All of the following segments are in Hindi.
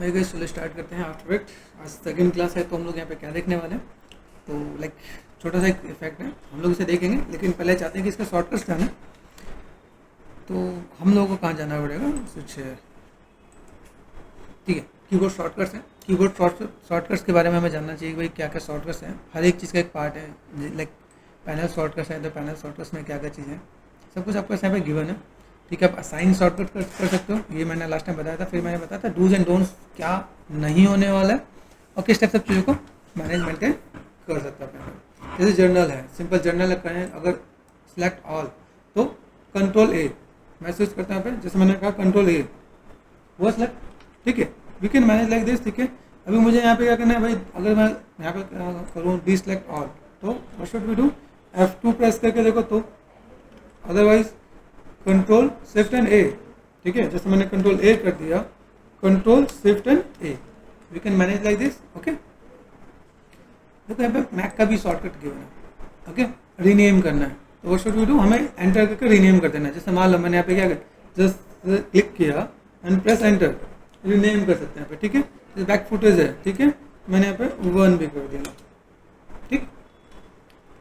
भाई गाइस चलो स्टार्ट करते हैं आफ्टर इट। आज सेकंड क्लास है तो हम लोग यहाँ पे क्या देखने वाले हैं, तो लाइक छोटा सा एक इफेक्ट है, हम लोग इसे देखेंगे, लेकिन पहले चाहते हैं कि इसका शॉर्टकट्स जाना है। तो हम लोगों को कहाँ जाना पड़ेगा, कुछ ठीक है, कीबोर्ड शॉर्टकट्स हैं। कीबोर्ड शॉर्टकट्स के बारे में हमें जानना चाहिए कि भाई क्या क्या शॉर्टकट्स हैं। हर एक चीज़ का एक पार्ट है, लाइक पैनल शॉर्टकट्स है तो पैनल शॉर्टकट्स में क्या क्या चीज़ें हैं, सब कुछ आपको यहाँ पे गिवन है। ठीक है, आप असाइन शॉर्टकट कर सकते हो, ये मैंने लास्ट टाइम बताया था। फिर मैंने बताया था डूज एंड डोंट्स क्या नहीं होने वाला है और किस टाइप सब चीज़ों को मैनेज मेंटेन कर सकता है। जैसे जर्नल है, सिंपल जर्नल करें, अगर सिलेक्ट ऑल तो कंट्रोल ए मैसेज करते हैं यहाँ पे, जैसे मैंने कहा कंट्रोल ए वो सिलेक्ट। ठीक है, we can manage like this. ठीक है, अभी मुझे यहाँ पे क्या करना है भाई, अगर मैं यहाँ पे करूँ डी सिलेक्ट ऑल तो what should we do, F2 press करके देखो तो, otherwise control shift and A. ठीक है, जैसे मैंने कंट्रोल ए कर दिया, control shift and A, we can manage like this. Okay, देखो यहाँ पे मैक का भी शॉर्टकट गिवन है। ओके, रीनेम करना है तो व्हाट शुड वी डू, हमें एंटर करके रीनेम कर देना है। जैसे मान लो मैंने यहाँ पे क्या किया, जस्ट क्लिक किया एंड प्रेस एंटर, रीनेम कर सकते हैं यहाँ पे। ठीक है, जैसे बैक फुटेज है, ठीक है, मैंने यहाँ पे 1 भी कर दिया। ठीक,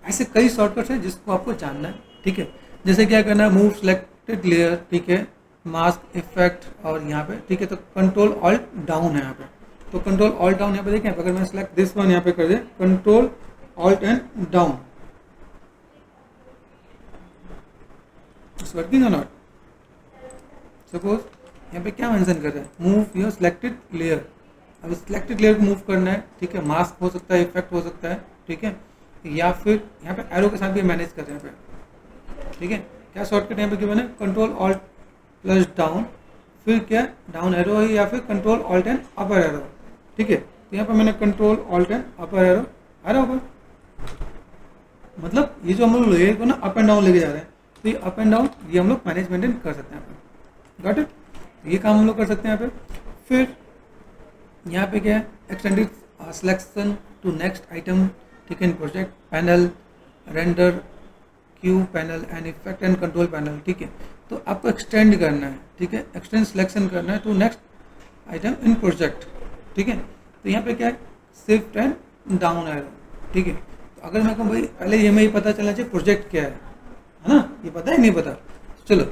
ऐसे कई शॉर्टकट्स हैं जिसको आपको जानना है। ठीक है, जैसे क्या करना है, मूव सिलेक्टेड लेयर, ठीक है, मास्क इफेक्ट और यहाँ पे, ठीक है, तो कंट्रोल ऑल्ट डाउन है यहाँ पे, तो कंट्रोल ऑल्ट डाउन यहाँ पे देखें, अगर मैं सिलेक्ट दिस वन यहाँ पे कर दे, control alt and down, it's working और नॉट। सपोज यहाँ पे क्या मेंशन कर रहे हैं, मूव योर सिलेक्टेड लेयर। अब सिलेक्टेड लेयर को मूव करना है, ठीक है, मास्क हो सकता है, इफेक्ट हो सकता है, ठीक है, या फिर यहाँ पे एरो के साथ भी मैनेज कर रहे हैं यहाँ पे। ठीक है, क्या शॉर्टकट यहाँ पे गिवन है, कंट्रोल ऑल्ट प्लस डाउन, फिर क्या डाउन एरो है, या फिर control alt and upper arrow. ठीक है, तो यहाँ पे मैंने control alt and upper arrow, arrow मतलब ये जो हम लोग लेयर को ना अप एंड डाउन लेके जा रहे हैं, तो ये अप एंड डाउन ये हम लोग मैनेज मेंटेन कर सकते हैं यहाँ पे। गॉट इट, ये काम हम लोग कर सकते हैं यहाँ पे। फिर यहाँ पे क्या है, extended selection to next item, ठीक है, in project panel, render, queue panel and effect and control panel. ठीक है, तो आपको एक्सटेंड करना है, ठीक है, एक्सटेंड सिलेक्शन करना है to next item in project. ठीक है, तो यहाँ पे क्या है, शिफ्ट एंड डाउन एरो। ठीक है, तो अगर मैं कहूँ भाई पहले ये मैं पता चलना चाहिए प्रोजेक्ट क्या है ना, ये पता है नहीं पता, चलो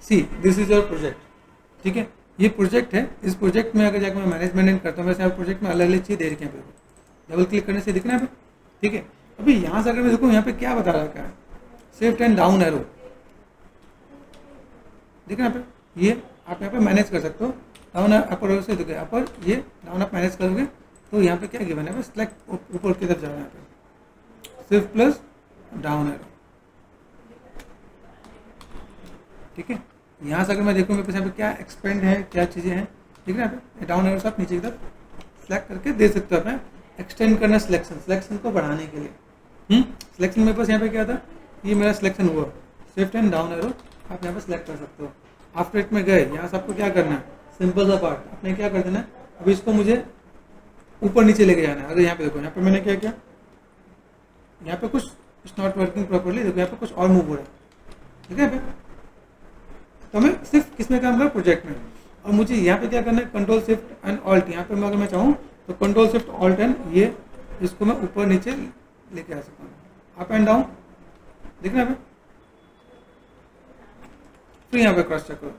see this is your project. ठीक है, ये प्रोजेक्ट है, इस प्रोजेक्ट में अगर जाकर मैं मैनेजमेंट करता हूँ, वैसे यहाँ प्रोजेक्ट में अलग अलग चीज़ दे रखी है, डबल क्लिक करने से दिखना है। ठीक है, अभी यहाँ से अगर मैं देखूँ, यहाँ पे क्या बता रखा है, शिफ्ट एंड डाउन एरो, देखना यहाँ पे, ये आप यहाँ पे मैनेज कर सकते हो, डाउन अपर एरो से देखिए अपर, ये डाउन आप मैनेज करोगे तो यहाँ पे क्या गिवन है, सिलेक्ट ऊपर की तरफ जा रहा है, यहाँ पे शिफ्ट प्लस डाउन एरो। ठीक है, यहाँ से अगर मैं देखूँ मेरे पास यहाँ पे क्या एक्सपेंड है, क्या चीज़ें हैं, ठीक है, यहाँ पे डाउन एरो से आप नीचे की तरफ सिलेक्ट करके दे सकते हो। अपने एक्सटेंड करना सिलेक्शन को बढ़ाने के लिए। सिलेक्शन मेरे पास यहाँ पे क्या था, ये मेरा सिलेक्शन हुआ, शिफ्ट एंड डाउन एरो आप यहाँ पे सिलेक्ट कर सकते हो। आफ्टर इट में गए, यहाँ से आपको क्या करना है, सिंपल सा पार्ट आपने क्या कर देना है, अभी इसको मुझे ऊपर नीचे लेके जाना है। अगर यहाँ पे देखो, यहाँ पे मैंने क्या किया, यहाँ पे कुछ इट्स नॉट वर्किंग प्रॉपरली, देखो यहाँ पे कुछ और मूव हो रहा है। ठीक है, यहाँ पे तो हमें सिर्फ किसमें काम करना, प्रोजेक्ट में। और मुझे यहाँ पे क्या करना है, कंट्रोल शिफ्ट एंड ऑल्ट, यहाँ पे मैं अगर मैं चाहूँ तो कंट्रोल शिफ्ट ऑल्ट एंड ये इसको मैं ऊपर नीचे लेके आ सकता हूँ, अप एंड डाउन, देखना यहाँ पे। फिर यहाँ पे क्रॉस चेक करो,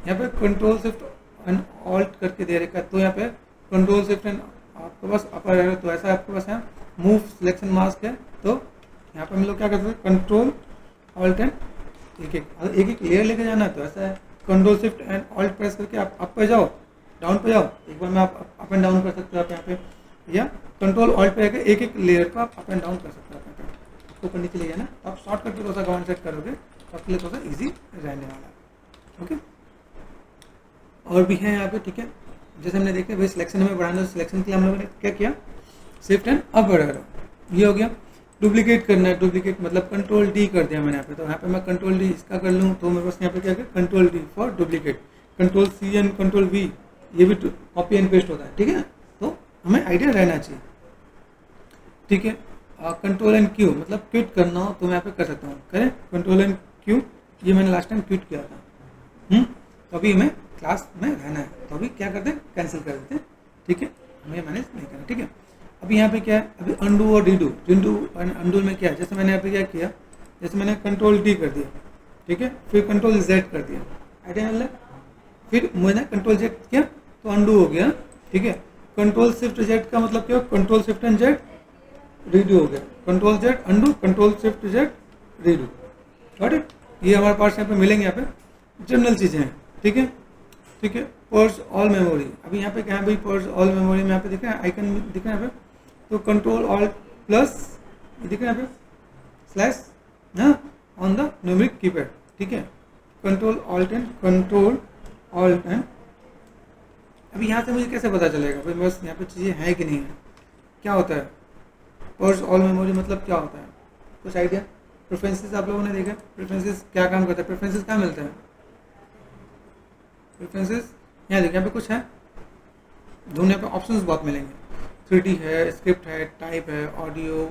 यहाँ पे कंट्रोल शिफ्ट एंड ऑल्ट करके दे रखा है, तो यहाँ पे कंट्रोल शिफ्ट एंड आपके पास अपर एरो, तो ऐसा आपके पास है मूव सिलेक्शन मास्क है, तो यहाँ पे हम लोग क्या करते हैं, कंट्रोल ऑल्ट एंड एक एक लेयर लेके जाना है, तो ऐसा है control shift and alt press करके आप अप पे जाओ, डाउन पे जाओ, एक बार में आप अप एंड डाउन कर सकते हो आप यहाँ पे, या कंट्रोल ऑल्ट पे आकर एक एक लेयर को आप अप एंड डाउन कर सकते हो आप यहाँ पे, ऊपर नीचे ले जाना। आप शॉर्टकट पे थोड़ा सा कमांड सेट करोगे तो आपके लिए थोड़ा सा ईजी रहने वाला है। ओके, और भी है यहाँ पे। ठीक है, जैसे हमने देखा भाई सिलेक्शन हमें बढ़ाना है, सिलेक्शन के लिए हम लोगों ने क्या किया, शिफ्ट एंड अपर एरो, ये हो गया। डुप्लीकेट करना है, डुप्लीकेट मतलब कंट्रोल डी कर दिया मैंने यहाँ पे, तो यहाँ पे मैं कंट्रोल डी इसका कर लूँ तो मेरे पास यहाँ पे क्या है, control D for duplicate, control C and control V, ये भी कॉपी एंड पेस्ट होता है। ठीक है, तो हमें आइडिया रहना चाहिए। ठीक है, कंट्रोल एंड क्यू मतलब क्विट करना हो तो मैं यहाँ पे कर सकता हूँ, करें कंट्रोल एंड क्यू, ये मैंने लास्ट टाइम क्विट किया था। तो अभी हमें क्लास में रहना है, तो अभी क्या करते हैं, कैंसिल कर देते हैं, ठीक है, हमें मैनेज नहीं करना। ठीक है, अभी यहाँ पे क्या है, अभी अंडू और रीडू, रीडू एंड अंडू में क्या है, जैसे मैंने यहाँ पे क्या किया, जैसे मैंने कंट्रोल डी कर दिया, ठीक है, फिर कंट्रोल जेड कर दिया, आइडिया, फिर मैंने कंट्रोल जेड किया तो अंडू हो गया। ठीक है, कंट्रोल शिफ्ट जेड का मतलब क्या, control shift and Z redo हो गया, control Z undo, control shift Z redo. Got it, ये हमारे पास यहाँ पे मिलेंगे, यहाँ पे जनरल चीज़ें हैं। ठीक है, ठीक है, पर्स ऑल मेमोरी, अभी यहाँ पे क्या है भाई, पर्स ऑल मेमोरी में यहाँ पे दिख रहा है, आइकन दिख रहा है यहाँ पे, तो कंट्रोल ऑल्ट प्लस दिख रहा है यहाँ पे स्लैश, हाँ, ऑन द न्यूमेरिक कीपैड। ठीक है, control alt and control alt and, अभी यहाँ से मुझे कैसे पता चलेगा भाई बस यहाँ पे चीज़ें हैं कि नहीं है, क्या होता है पर्स ऑल मेमोरी मतलब क्या होता है, कुछ आइडिया। प्रेफरेंसेस आप लोगों ने देखा, प्रेफरेंसेस क्या काम करता है, प्रेफरेंसेस कहाँ मिलता है, प्रेफरेंसेस यहाँ देखिए, यहाँ पे कुछ है ढूंढने पे ऑप्शंस बहुत मिलेंगे, 3D है, स्क्रिप्ट है, टाइप है, audio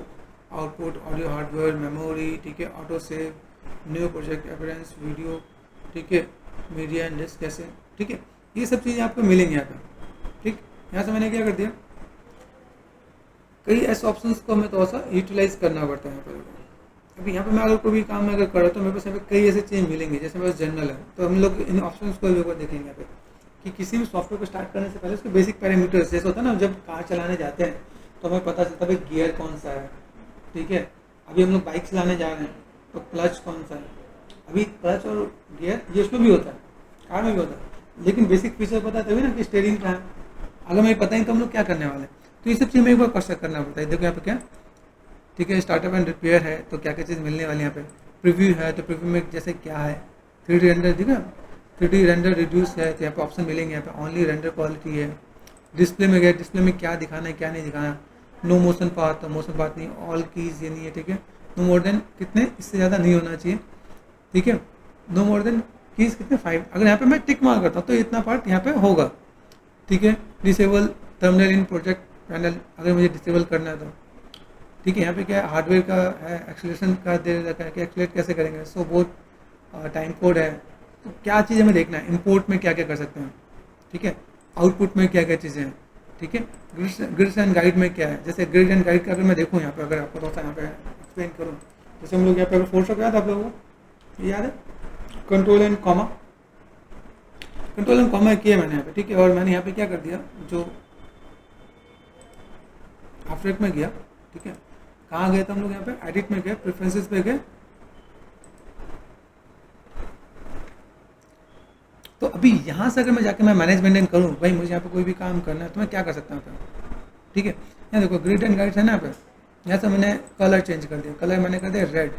output, audio hardware, memory, ठीक है, auto save, new project appearance, video, ठीक है, मीडिया एंड डिस्क कैसे, ठीक है, ये सब चीज़ें आपको मिलेंगी यहाँ पे। ठीक, यहाँ से मैंने क्या कर दिया, कई ऐसे ऑप्शंस को हमें थोड़ा सा यूटिलाइज करना पड़ता है यहाँ पर। अभी यहाँ पे मैं अगर कोई भी काम अगर कर रहा हूँ तो मेरे पास यहाँ पे कई ऐसे चीज़ मिलेंगे, जैसे मेरे पास जनरल है तो हम लोग इन ऑप्शंस को भी एक बार देखेंगे यहाँ पे कि किसी भी सॉफ्टवेयर को स्टार्ट करने से पहले उसके बेसिक पैरामीटर्स, जैसे होता है ना जब कार चलाने जाते हैं तो हमें पता चलता है गियर कौन सा है। ठीक है, अभी हम लोग बाइक चलाने जा रहे हैं तो क्लच कौन सा है, अभी क्लच और गियर ये उसमें भी होता है, कार में भी होता है, लेकिन बेसिक फीचर पता है तभी ना कि स्टीयरिंग कहाँ है, अगर हमें पता ही तो हम लोग क्या करने वाले हैं। तो ये सब चीज़ में एक बार क्वेश्चन करना पड़ता है। देखो यहाँ पे क्या, ठीक है, स्टार्टअप एंड रिपेयर है तो क्या क्या चीज़ मिलने वाली है यहाँ पे, प्रीव्यू है तो प्रीव्यू में जैसे क्या है, 3D रेंडर, ठीक है, 3D रेंडर रिड्यूस है तो यहाँ पे ऑप्शन मिलेंगे, यहाँ पे ओनली रेंडर क्वालिटी है, डिस्प्ले में गया, डिस्प्ले में क्या दिखाना है क्या नहीं दिखाना, नो मोशन पाथ तो मोशन पाथ नहीं, ऑल कीज ये नहीं है, ठीक है, नो मोर देन कितने, इससे ज़्यादा नहीं होना चाहिए, ठीक है, नो मोर देन कीज कितने 5, अगर यहाँ पे मैं टिक मार करता हूँ तो इतना पार्ट यहाँ पे होगा। ठीक है, disable terminal in project panel, अगर मुझे डिसेबल करना है तो, ठीक है, यहाँ पे क्या है, हार्डवेयर का है, एक्सेलरेशन का दे रखा है कि एक्सेलरेट कैसे करेंगे, सो बहुत टाइम कोड है, तो क्या चीज़ हमें देखना है, इंपोर्ट में क्या क्या कर सकते हैं, ठीक है, आउटपुट में क्या क्या चीज़ें हैं, ठीक है, ग्रिड्स एंड गाइड में क्या है, जैसे ग्रिड एंड गाइड का अगर मैं देखूँ यहाँ पे, अगर आपको थोड़ा सा यहाँ पे एक्सप्लेन करूँ, जैसे हम लोग यहाँ पे अगर फोर्स याद है आप लोगों को, याद है, control and comma, control and comma किया मैंने यहाँ पे, ठीक है, और मैंने यहाँ पे क्या कर दिया, जो आफ्टर इफेक्ट में गया, ठीक है, कहाँ गए थे हम लोग, यहाँ पे एडिट में गए, प्रेफरेंसेस पे गए, तो अभी यहाँ से अगर मैं जाके मैं मैनेजमेंट करूँ, भाई मुझे यहाँ पे कोई भी काम करना है तो मैं क्या कर सकता हूँ यहाँ पे, ठीक है, यहाँ देखो ग्रिड एंड गाइड्स है ना, यहाँ पे यहाँ से मैंने कलर चेंज कर दिया, कलर मैंने कर दिया रेड,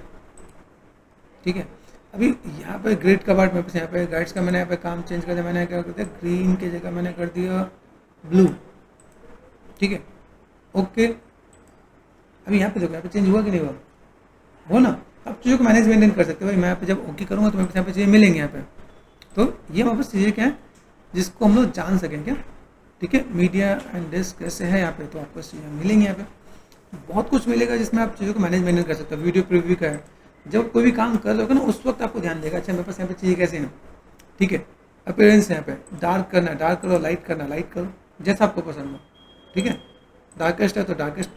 ठीक है, अभी यहाँ पे ग्रिड का पार्ट मेरे पास, यहाँ पे गाइड्स का मैंने यहाँ पे काम चेंज कर दिया, मैंने क्या कर दिया, ग्रीन की जगह मैंने कर दिया ब्लू, ठीक है, ओके, अभी यहाँ पे देखो, यहाँ पे चेंज हुआ कि नहीं हुआ, हो ना, अब चीज़ों को मैनेज मेंटेन कर सकते हो भाई, मैं यहाँ पे जब ओके करूँगा तो मेरे पास यहाँ पे चीज़ें मिलेंगे यहाँ पे, तो ये हमारे पास चीज़ें क्या है जिसको हम लोग जान सकें क्या, ठीक है, मीडिया एंड डिस्क कैसे है यहाँ पे, तो आपको चीज़ें मिलेंगी यहाँ पे, बहुत कुछ मिलेगा जिसमें आप चीज़ों को मैनेज मेंटेन कर सकते हो। वीडियो प्रीव्यू का है, जब कोई भी काम कर रहे हो ना उस वक्त आपको ध्यान देगा, अच्छा मेरे पास यहाँ पे चीज़ें कैसे हैं, ठीक है, अपीयरेंस यहाँ पे डार्क करना है डार्क करो, लाइट करना लाइट करो, जैसा आपको पसंद हो, ठीक है, डार्केस्ट है तो डार्केस्ट,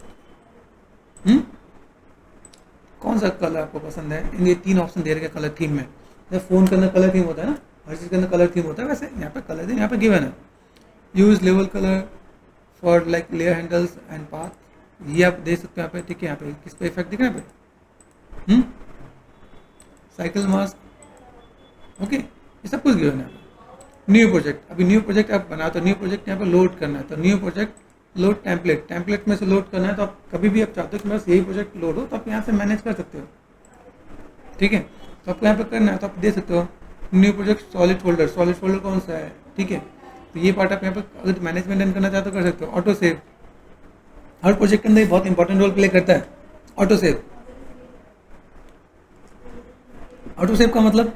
कौन सा कलर आपको पसंद है, ये 3 ऑप्शन दे रखे कलर थीम में, जैसे फ़ोन के अंदर कलर थीम होता है ना, हर चीज़ के अंदर कलर थीम होता है, वैसे यहाँ पे कलर थीम यहाँ पे गिवन है, use level colour for like layer handles and path, ये आप दे सकते हो यहाँ पे, ठीक है, यहाँ पे किस पे इफेक्ट दिख रहा है यहाँ पे, साइकिल मास्क, ओके, ये सब कुछ गिवन है। न्यू प्रोजेक्ट, अभी न्यू प्रोजेक्ट आप बनाओ तो न्यू प्रोजेक्ट यहाँ पे लोड करना है, तो new project load template, template में से लोड करना है, तो आप कभी भी आप चाहते हो कि बस यही प्रोजेक्ट लोड हो तो आप यहाँ से मैनेज कर सकते हो, ठीक है, तो आपको यहाँ पे करना है तो आप दे सकते हो new project solid folder, solid folder कौन सा है, ठीक है, तो ये पार्ट आप यहाँ पे अगर मैनेजमेंट करना चाहते हो कर सकते हो। ऑटो सेव, हर प्रोजेक्ट के अंदर बहुत इंपॉर्टेंट रोल प्ले करता है ऑटो सेव, ऑटो सेव का मतलब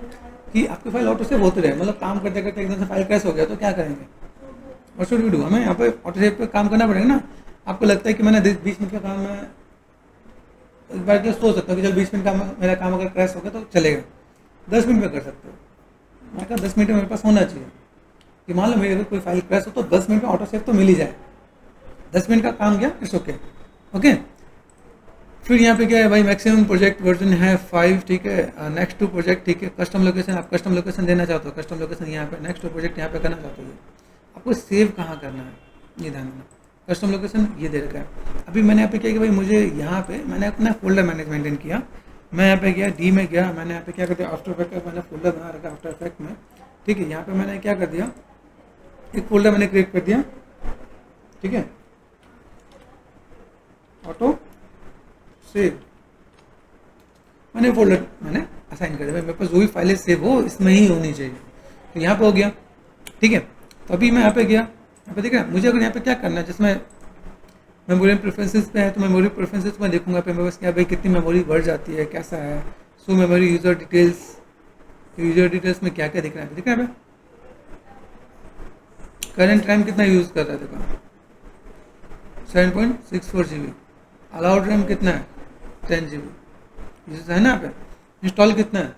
कि आपकी फाइल ऑटो सेव होते रहे, मतलब काम करते करते एकदम से फाइल क्रैश हो गया तो क्या करेंगे, और शुड वी डू, हमें यहाँ पे ऑटो सेव पे काम करना पड़ेगा ना। आपको लगता है कि मैंने 20 मिनट का काम मैं एक बार के सोच सकता हूँ कि चल 20 मिनट का मेरा काम अगर क्रैश हो गया तो चलेगा, 10 मिनट में कर सकते हो, मैं कहा 10 मिनट में मेरे पास होना चाहिए कि मान लो मेरी अगर कोई फाइल क्रैश हो तो 10 मिनट में ऑटो सेव तो मिल ही जाए, 10 मिनट का काम गया, इट्स ओके। ओके, फिर यहाँ पे क्या है भाई, मैक्सिमम प्रोजेक्ट वर्जन है 5, ठीक है। नेक्स्ट टू प्रोजेक्ट, ठीक है। कस्टम लोकेशन, आप कस्टम लोकेशन देना चाहते हो, कस्टम लोकेशन यहाँ पे, नेक्स्ट टू प्रोजेक्ट यहाँ पे करना चाहते हो, आपको सेव कहाँ करना है ये ध्यान देना। कस्टम लोकेशन ये दे रखा है। अभी मैंने यहाँ पे क्या कि भाई मुझे यहाँ पे मैंने अपना फोल्डर मैनेज मेंटेन किया। मैं यहाँ पे गया डी में गया, मैंने यहाँ पे क्या कर दिया, आफ्टर इफेक्ट का मैंने फोल्डर बना रखा आफ्टर इफेक्ट में, ठीक है। यहाँ पे मैंने क्या कर दिया, एक फोल्डर मैंने क्रिएट कर दिया, ठीक है। ऑटो सेव मैंने फोल्डर मैंने असाइन कर दिया, मेरे पास जो भी फाइलें सेव हो इसमें ही होनी चाहिए, तो यहाँ पे हो गया, ठीक है। तो अभी मैं यहाँ पे गया, यहाँ पे देख रहा है मुझे अगर यहाँ पे क्या करना है, जिसमें मेमोरी प्रेफरेंसेस पे है तो मेमोरी प्रेफरेंसेस में देखूंगा पे मेरे पास क्या भाई कितनी मेमोरी बढ़ जाती है, कैसा है। सो मेमोरी यूजर डिटेल्स में क्या क्या दिख रहा है, दिख रहा है। करंट रैम कितना यूज कर रहा है, देखो 7.64 GB। अलाउड रैम कितना है, 10 GB है ना। पे इंस्टॉल कितना है,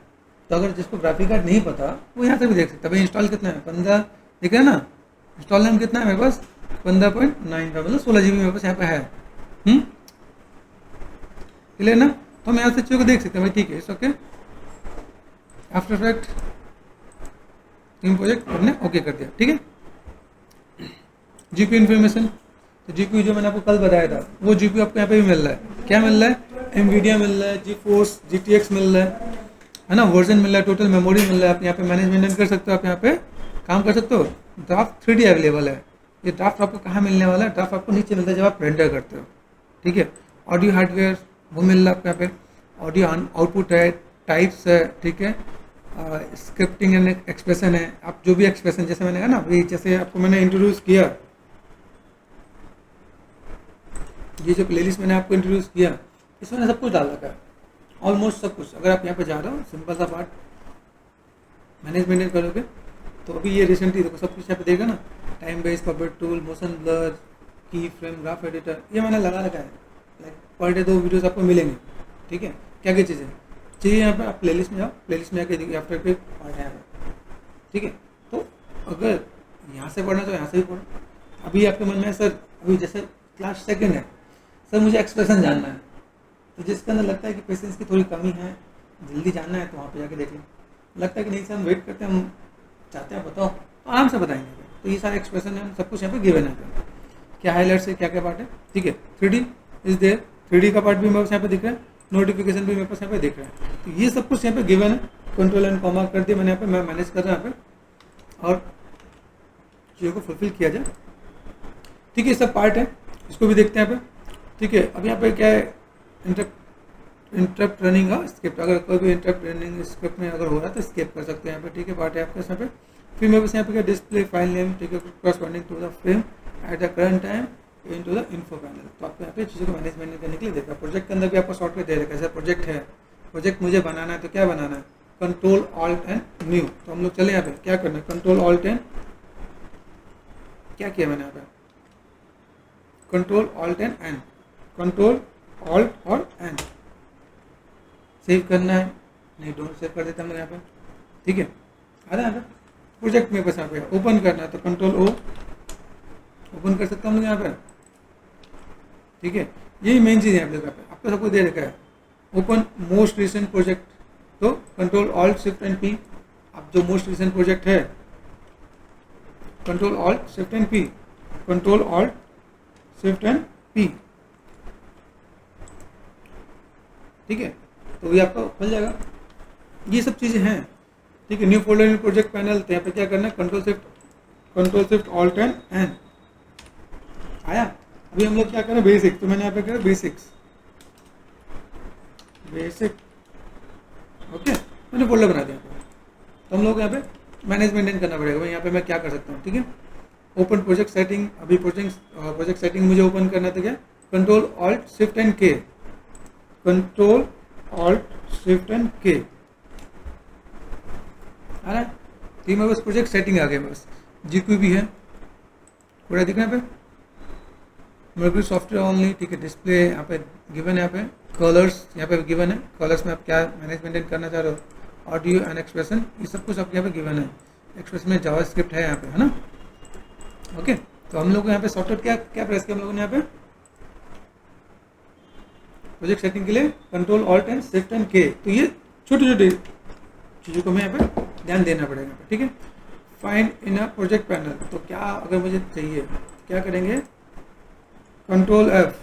तो अगर जिसको ग्राफिक कार्ड नहीं पता वो यहाँ से भी देख सकता है भाई इंस्टॉल कितना है, 15 दिख रहा है ना। इंस्टॉल रैम कितना है मेरे पास, 15.9 का, मतलब 16 GB मेरे पास यहाँ पे है। क्लियर ना। तो हम यहाँ से चीज़ों को देख सकते हैं भाई, ठीक है, it's okay. After effect team project हमने ओके कर दिया, ठीक है। जीपीयू इन्फॉर्मेशन, तो जीपीयू जो मैंने आपको कल बताया था वो जीपीयू आपको यहाँ पे भी मिल रहा है। क्या मिल रहा है, एनवीडिया मिल रहा है, जीफोर्स जीटीएक्स मिल रहा है ना, वर्जन मिल रहा है, टोटल मेमोरी मिल रहा है। आप यहाँ पे मैनेजमेंट कर सकते हो, आप यहाँ पे काम कर सकते हो। ड्राफ्ट 3D अवेलेबल है। ये ड्राफ्ट आपको कहाँ मिलने वाला है, ड्राफ्ट आपको नीचे मिलता है जब आप रेंडर करते हो, ठीक है। ऑडियो हार्डवेयर वो मिल रहा है आपको यहाँ पे। ऑडियो आउटपुट है, टाइप्स है, ठीक है। स्क्रिप्टिंग एंड एक्सप्रेशन है, आप जो भी एक्सप्रेशन, जैसे मैंने कहा ना अभी, जैसे आपको मैंने इंट्रोड्यूस किया, ये जो प्लेलिस्ट मैंने आपको इंट्रोड्यूस किया इसमें सब कुछ डाल रखा है, ऑलमोस्ट सब कुछ। अगर आप यहाँ पे जा रहे हो, सिंपल सा पार्ट मैनेजमेंट करोगे तो अभी ये रिसेंटली देखो सब कुछ यहाँ पे देगा ना, time base, puppet tool, motion blur, की फ्रेम, ग्राफ एडिटर, ये मैंने लगा रखा है। लाइक पर डे 2 वीडियोस आपको मिलेंगे, ठीक है। क्या क्या चीज़ें चाहिए यहाँ पे, आप प्लेलिस्ट में जाओ, प्लेलिस्ट में आके देखिए आफ्टर पे पार्ट है, ठीक है। तो अगर यहाँ से पढ़ना तो यहाँ से भी पढ़ो। अभी आपके मन में है सर, अभी जैसे क्लास सेकेंड है सर, मुझे एक्सप्रेशन जानना है, तो जिसके अंदर लगता है कि पेशेंस की थोड़ी कमी है, जल्दी जानना है, तो वहाँ पे जाके देख लो। लगता है कि नहीं सर हम वेट करते हैं, हम चाहते हैं बताओ, तो आराम से बताएंगे। तो ये सारे एक्सप्रेशन है, सब कुछ यहाँ पे गिवन है, क्या हाईलाइट्स है, क्या क्या पार्ट है, ठीक है। 3D इज देयर, 3D का पार्ट भी मेरे पास यहाँ पे दिख रहा है, नोटिफिकेशन भी मेरे पास यहाँ पे दिख रहा है। तो ये सब कुछ यहाँ पे गिवन है। कंट्रोल एंड कॉमा कर दिया मैंने यहाँ पे, मैं मैनेज कर रहा हूँ यहाँ पे, और चीज़ों को फुलफिल किया जाए, ठीक है। सब पार्ट है, इसको भी देखते हैं यहाँ पे, ठीक है। अब यहाँ पे क्या है, इंटरप्ट रनिंग का स्क्रिप्ट, अगर कोई भी इंटरप्ट रनिंग स्क्रिप्ट में अगर हो रहा है तो स्किप कर सकते हैं यहाँ पे, ठीक है। पार्ट है आपके यहाँ पे। फिर मेरे पास यहाँ पे क्या, डिस्प्ले फाइल नेम, ठीक है, corresponding to the frame at the current time into the info panel. तो आपको यहाँ पे चीज़ों को मैनेजमेंट करने के लिए देता है। प्रोजेक्ट के अंदर भी आपको सॉफ्टवेयर दे रखा है, जैसे प्रोजेक्ट है, प्रोजेक्ट मुझे बनाना है तो क्या बनाना है, कंट्रोल ऑल्ट एंड न्यू। तो हम लोग चले यहाँ पे क्या करना है, कंट्रोल ऑल्ट एंड, क्या किया मैंने यहाँ पे, control alt and N, control alt और एन। सेव करना है, नहीं डोंट सेव कर देते हम लोग यहाँ पे, ठीक है। आ रहा है यहाँ पे प्रोजेक्ट में, बस यहाँ पे ओपन करना है तो कंट्रोल ओ, ओपन कर सकते हम लोग यहाँ पे, ठीक है। यही मेन चीज़ है आप लोग यहाँ पे, आपको सबको दे रखा है। ओपन मोस्ट रिसेंट प्रोजेक्ट, तो control alt shift and P. अब जो मोस्ट रिसेंट प्रोजेक्ट है, control alt shift and P, control alt shift and P, ठीक है। तो ये आपको खुल जाएगा, ये सब चीज़ें हैं, ठीक है। New folder in project panel, तो यहाँ पे क्या करना है, control shift alt and N आया। अभी हम लोग क्या करें, बेसिक, तो मैंने यहाँ पे करा बेसिक्स, बेसिक, ओके, मैंने फोल्डर बना दिया। तो हम लोग यहाँ पे मैनेज मेंटेन करना पड़ेगा भाई, यहाँ पे मैं क्या कर सकता हूँ, ठीक है। ओपन प्रोजेक्ट सेटिंग, अभी प्रोजेक्ट सेटिंग मुझे ओपन करना था, क्या, कंट्रोल ऑल्ट शिफ्ट एंड के, कंट्रोल ऑल्ट शिफ्ट एंड के आ रहा है। तो मेरे पास प्रोजेक्ट सेटिंग आ गया, बस जीक्यू भी है, पूरा दिख रहा है यहाँ पे, मेरे को सॉफ्टवेयर ओनली, ठीक है। डिस्प्ले यहाँ पे गिवन है, यहाँ पे कलर्स यहाँ पे गिवन है, कलर्स में आप क्या मैनेजमेंट करना चाह रहे हो, ऑडियो एंड एक्सप्रेशन, ये सब कुछ आपके यहाँ पे गिवन है। एक्सप्रेशन में जावास्क्रिप्ट है यहाँ पे, है ना, ओके। तो हम लोग को यहाँ पे शॉर्टकट क्या क्या प्रेस किया हम लोगों ने यहाँ पे प्रोजेक्ट सेटिंग के लिए control alt and shift and के। तो ये छोटी छोटी चीज़ों को हमें यहाँ पे ध्यान देना पड़ेगा, ठीक है। Find in a project panel, तो क्या अगर मुझे चाहिए क्या करेंगे, कंट्रोल एफ,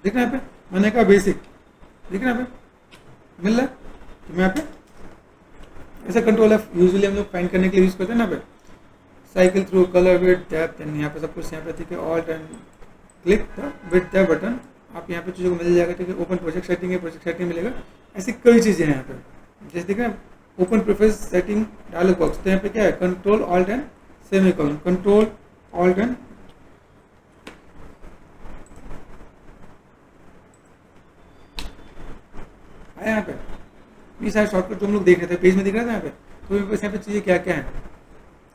दिख रहा है यहाँ पे, मैंने कहा बेसिक, दिख रहा है यहाँ पे मिल रहा है, तो मैं यहाँ पे ऐसा कंट्रोल एफ यूजुअली हम लोग फाइंड करने के लिए यूज़ करते हैं ना पे, cycle through colour width depth and यहाँ पे सब कुछ यहाँ पे, ठीक है। Alt and click the width depth button, आप यहाँ पे चीज़ों को मिल जाएगा, ठीक है। ओपन प्रोजेक्ट सेटिंग है, प्रोजेक्ट सेटिंग मिलेगा, ऐसी कई चीज़ें हैं यहाँ पे। जैसे देख रहे हैं open preference setting dialog box, तो यहाँ पे क्या है control alt and semicolon, control alt and आया यहाँ पे, ये सारे शॉर्टकट जो हम लोग देख रहे थे पेज में दिख रहा था यहाँ पे। तो मेरे पास यहाँ पे चीज़ें क्या क्या है,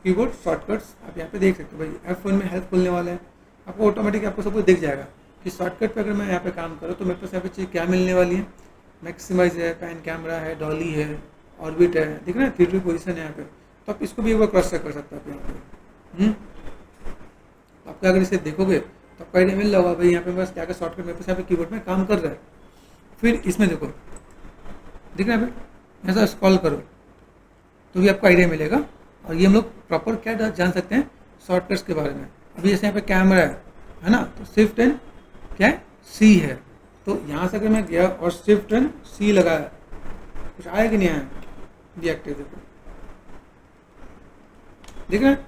कीबोर्ड शॉर्टकट्स आप यहाँ पे देख सकते हो भाई। F1 में हेल्प खुलने वाला है, आपको ऑटोमेटिक आपको सब कुछ दिख जाएगा कि शॉर्टकट पे अगर मैं यहाँ पे काम करूँ तो मेरे पास यहाँ पे चीज़ क्या मिलने वाली है, मैक्सिमाइज है, पैन कैमरा है, डॉली है, ऑर्बिट है, दिख रहा है 3D पोजीशन है यहाँ पे। तो आप इसको भी एक बार क्रॉस चेक कर सकते हो आप यहाँ पे। आपको अगर इसे देखोगे तो आपको आइडिया मिल रहा होगा भाई यहाँ पे बस क्या क्या शॉर्टकट मेरे पास यहाँ पे कीबोर्ड में काम कर रहा है। फिर इसमें देखो दिख रहा है भाई, ऐसा स्क्रॉल करो तो भी आपको आइडिया मिलेगा। और ये हम लोग प्रॉपर क्या जान सकते हैं शॉर्टकट्स के बारे में। अभी जैसे यहाँ पे कैमरा है ना, तो शिफ्ट एंड क्या है सी है, तो यहाँ से अगर मैं गया और शिफ्ट एंड सी लगाया, कुछ आया कि नहीं आया, डीएक्टिव देखो देख रहे हैं।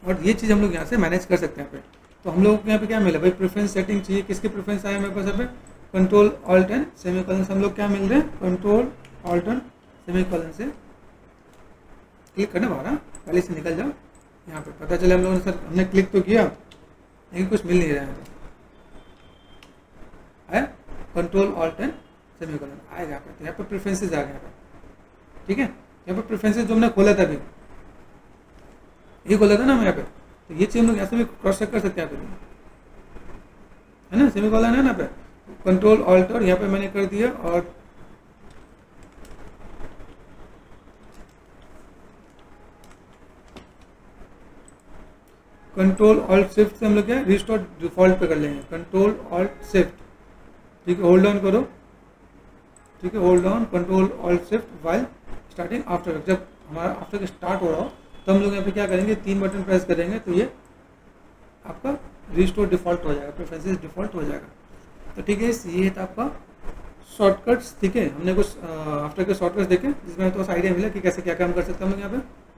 और ये चीज़ हम लोग यहाँ से मैनेज कर सकते हैं यहाँ पे। तो हम लोग को यहाँ पे क्या मिला भाई, प्रेफरेंस सेटिंग चाहिए, किसके प्रेफरेंस आया मेरे पास यहाँ पे, कंट्रोल ऑल्ट एंड सेमीकोलन से हम लोग क्या मिल रहे हैं, कंट्रोल ऑल्ट एंड सेमीकोलन से क्लिक करना बाहर, पहले से निकल जाओ। यहाँ पे पता चला हम लोगों ने सर हमने क्लिक तो किया लेकिन कुछ मिल नहीं रहा है, कंट्रोल ऑल्ट एंड सेमीकोलन आएगा यहाँ पे। यहाँ पे प्रेफरेंसेस आ गए यहाँ पे, ठीक है। यहाँ पे प्रेफरेंसेस जो हमने खोला था अभी, ये खोला था ना हम यहाँ पे, तो ये चीज़ हम लोग यहाँ से भी क्रॉस चेक कर सकते हैं यहाँ पे, है ना। सेमीकोलन है ना पे, कंट्रोल ऑल्ट और यहाँ पे मैंने कर दिया, और कंट्रोल ऑल्ट शिफ्ट से हम लोग क्या रिस्टोर डिफॉल्ट पे कर लेंगे, कंट्रोल ऑल्ट शिफ्ट, ठीक है। होल्ड ऑन करो, ठीक है, hold on control alt shift while starting after, जब हमारा आफ्टर स्टार्ट हो रहा हो तो हम लोग यहाँ पे क्या करेंगे, 3 बटन प्रेस करेंगे तो ये आपका रिस्टोर डिफॉल्ट हो जाएगा, प्रेफरेंसेस डिफॉल्ट हो जाएगा। तो ठीक है, ये था आपका शॉर्टकट्स, ठीक है। हमने कुछ आफ्टर के शॉर्टकट्स देखे जिसमें तो आइडिया मिला कि कैसे क्या काम कर सकते हैं हम लोग यहाँ पे।